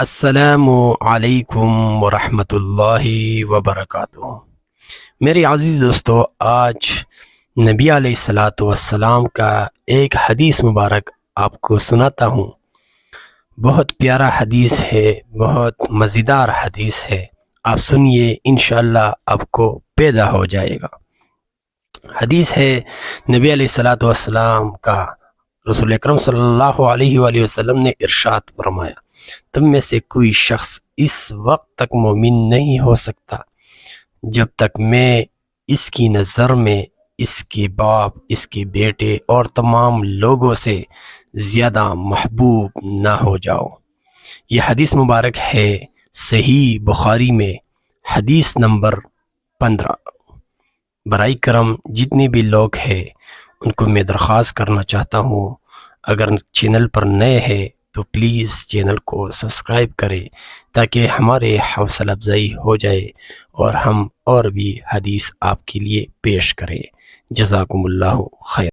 السلام علیکم ورحمۃ اللہ وبرکاتہ۔ میری عزیز دوستو، آج نبی علیہ الصلاۃ والسلام کا ایک حدیث مبارک آپ کو سناتا ہوں۔ بہت پیارا حدیث ہے، بہت مزیدار حدیث ہے، آپ سنیے، انشاءاللہ آپ کو پیدا ہو جائے گا۔ حدیث ہے نبی علیہ الصلاۃ والسلام کا، رسول اکرم صلی اللہ علیہ وآلہ وسلم نے ارشاد فرمایا، تم میں سے کوئی شخص اس وقت تک مومن نہیں ہو سکتا جب تک میں اس کی نظر میں اس کے باپ، اس کے بیٹے اور تمام لوگوں سے زیادہ محبوب نہ ہو جاؤں۔ یہ حدیث مبارک ہے صحیح بخاری میں، حدیث نمبر 15۔ برائے کرم جتنے بھی لوگ ہیں ان کو میں درخواست کرنا چاہتا ہوں، اگر چینل پر نئے ہیں تو پلیز چینل کو سبسکرائب کریں تاکہ ہمارے حوصلہ افزائی ہو جائے اور ہم اور بھی حدیث آپ کے لیے پیش کریں۔ جزاکم اللہ خیر۔